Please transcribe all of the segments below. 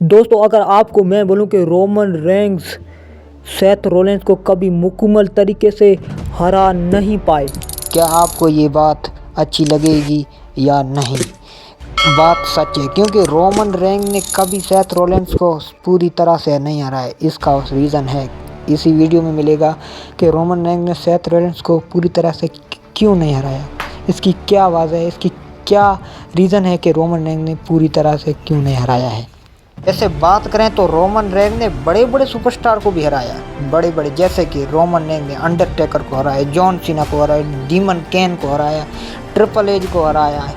दोस्तों अगर आपको मैं बोलूं कि रोमन रेंस सेथ रोलेंस को कभी मुकम्मल तरीके से हरा नहीं पाए, क्या आपको ये बात अच्छी लगेगी या नहीं? बात सच है, क्योंकि रोमन रेंस ने कभी सेथ रोलेंस को पूरी तरह से नहीं हराया। इसका रीज़न है, इसी वीडियो में मिलेगा कि रोमन रेंस ने सेथ रोलेंस को पूरी तरह से क्यों नहीं हराया, इसकी क्या वजह है, इसकी क्या रीज़न है कि रोमन रेंस ने पूरी तरह से क्यों नहीं हराया है। ऐसे बात करें तो रोमन रेंस ने बड़े बड़े सुपरस्टार को भी हराया, बड़े बड़े, जैसे कि रोमन रेंस ने अंडरटेकर को हराया, जॉन सीना को हराया, डीमन केन को हराया, ट्रिपल एच को हराया,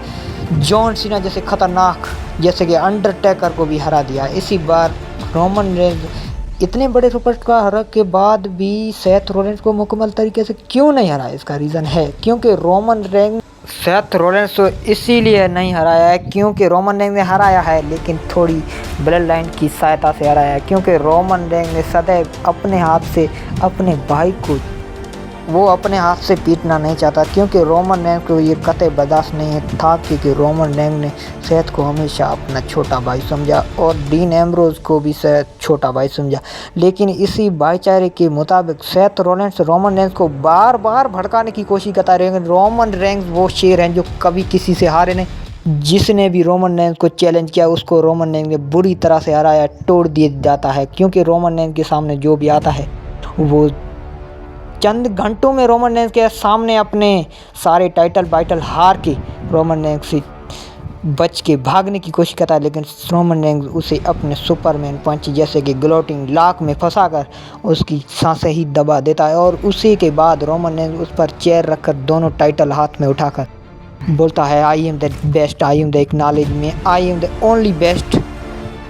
जॉन सीना जैसे खतरनाक जैसे कि अंडरटेकर को भी हरा दिया। इसी बार रोमन रेंस इतने बड़े सुपरस्टार के बाद भी सेथ रोलेंस को मुकम्मल तरीके से क्यों नहीं हराया, इसका रीज़न है क्योंकि रोमन रेंस सेथ रोलेंस को इसीलिए नहीं हराया है क्योंकि रोमन रेंस ने हराया है लेकिन थोड़ी ब्लड लाइन की सहायता से हराया है, क्योंकि रोमन रेंस ने सदैव अपने हाथ से अपने भाई को वो अपने हाथ से पीटना नहीं चाहता, क्योंकि रोमन रेंस को ये कतई बर्दाश्त नहीं था क्योंकि रोमन रेंस ने सेथ को हमेशा अपना छोटा भाई समझा और डीन एम्ब्रोज को भी सेथ छोटा भाई समझा। लेकिन इसी भाईचारे के मुताबिक सेथ रोलेंस रोमन रेंस को बार बार भड़काने की कोशिश करता है, लेकिन रोमन रेंस वो शेर हैं जो कभी किसी से हारे नहीं। जिसने भी रोमन रेंस को चैलेंज किया उसको रोमन रेंस ने बुरी तरह से हराया, तोड़ दिया जाता है, क्योंकि रोमन रेंस के सामने जो भी आता है वो चंद घंटों में रोमन रेंस के सामने अपने सारे टाइटल हार के रोमन रेंस से बच के भागने की कोशिश करता है, लेकिन रोमन रेंस उसे अपने सुपरमैन पंच जैसे कि ग्लोटिंग लॉक में फंसाकर उसकी सांसें ही दबा देता है और उसी के बाद रोमन रेंस उस पर चेयर रखकर दोनों टाइटल हाथ में उठाकर बोलता है, I am the best, I am the acknowledge में, I am the only best,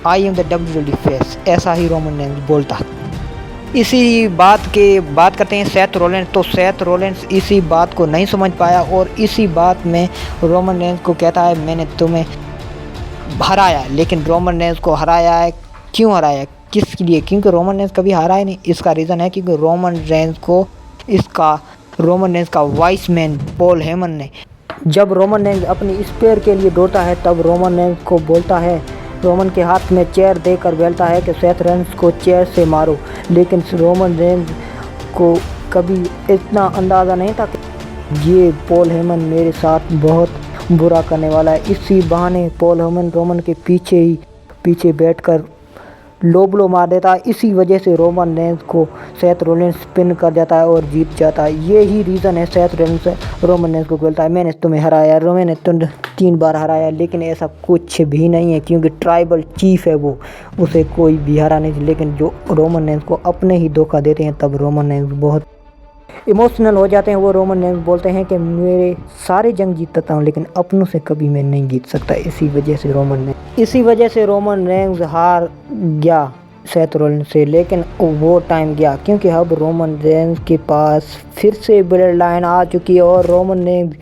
I am the WWE face. ऐसा ही रोमन रेंस बोलता है। इसी बात करते हैं सेथ रोलेंस। तो सेथ रोलेंस इसी बात को नहीं समझ पाया और इसी बात में रोमन रेंस को कहता है, मैंने तुम्हें हराया, लेकिन रोमन रेंस को हराया है, क्यों हराया, किसके लिए? क्योंकि रोमन रेंस कभी हारा ही नहीं। इसका रीज़न है क्योंकि रोमन रेंस का वाइस मैन पॉल हेमन ने, जब रोमन रेंस अपनी स्पेयर के लिए दौड़ता है तब रोमन रेंस को बोलता है, रोमन के हाथ में चेयर देकर बोलता है कि सेथ रोलेंस को चेयर से मारो, लेकिन रोमन रेंस को कभी इतना अंदाज़ा नहीं था कि ये पॉल हेमन मेरे साथ बहुत बुरा करने वाला है। इसी बहाने पॉल हेमन रोमन के पीछे बैठकर लो ब्लो मार देता है। इसी वजह से रोमन रेंस को सेथ रोलेंस स्पिन कर जाता है और जीत जाता है। ये ही रीज़न है सेथ रोलेंस रोमन रेंस को बोलता है, मैंने तुम्हें हराया, मैंने तुम्हें 3 बार हराया, लेकिन ऐसा कुछ भी नहीं है क्योंकि ट्राइबल चीफ है वो, उसे कोई भी हरा नहीं। लेकिन जो रोमन रेंस को अपने ही धोखा देते हैं तब रोमन रेंस बहुत इमोशनल हो जाते हैं। वो रोमन रेंस बोलते हैं कि मेरे सारे जंग जीत सकता हूँ लेकिन अपनों से कभी मैं नहीं जीत सकता। इसी वजह से रोमन रेंस हार गया सेथ रोलेंस से, लेकिन वो टाइम गया क्योंकि अब रोमन रेंस के पास फिर से ब्लड लाइन आ चुकी है और रोमन रेंस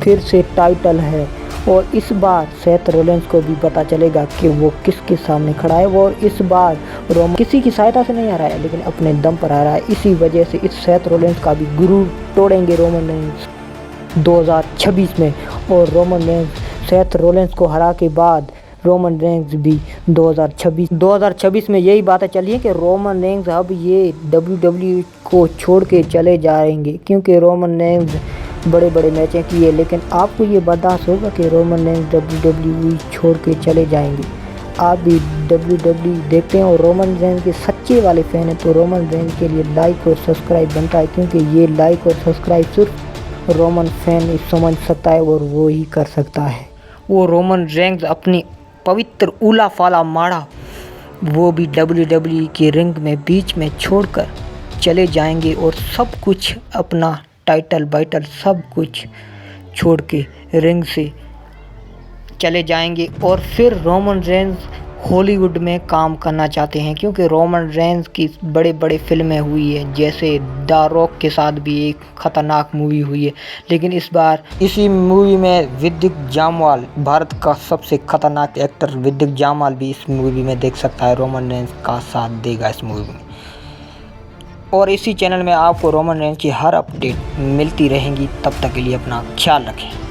फिर से टाइटल है और इस बार सेथ रोलेंस को भी पता चलेगा कि वो किसके सामने खड़ा है। वो इस बार रोमन किसी की सहायता से नहीं हराया लेकिन अपने दम पर हराया। इसी वजह से इस सेथ रोलेंस का भी गुरूर तोड़ेंगे रोमन रेंस 2026 में, और रोमन रेंस सेथ रोलेंस को हरा के बाद रोमन रेंस भी 2026 में यही बातें चली है कि रोमन रेंस अब ये WWE को छोड़ के चले जाएंगे, क्योंकि रोमन रेंस बड़े बड़े मैचें किए, लेकिन आपको ये बर्दाश्त होगा कि रोमन रेंस WWE छोड़ के चले जाएंगे? आप भी WWE देखते हैं और रोमन रेंस के सच्चे वाले फ़ैन हैं तो रोमन रेंस के लिए लाइक और सब्सक्राइब बनता है, क्योंकि ये लाइक और सब्सक्राइब सिर्फ रोमन फैन समझ सकता है और वो ही कर सकता है। वो रोमन रेंस अपनी पवित्र ऊला फाला माड़ा वो भी WWE के रिंग में बीच में छोड़कर चले जाएंगे और सब कुछ अपना टाइटल सब कुछ छोड़ के रिंग से चले जाएंगे और फिर रोमन रेंस हॉलीवुड में काम करना चाहते हैं, क्योंकि रोमन रेंस की बड़े फिल्में हुई है, जैसे द रॉक के साथ भी एक ख़तरनाक मूवी हुई है। लेकिन इस बार इसी मूवी में विद्युत जामवाल, भारत का सबसे ख़तरनाक एक्टर विद्युत जामवाल भी इस मूवी में देख सकता है, रोमन रेंस का साथ देगा इस मूवी में। और इसी चैनल में आपको रोमन रेंस की हर अपडेट मिलती रहेंगी। तब तक के लिए अपना ख्याल रखें।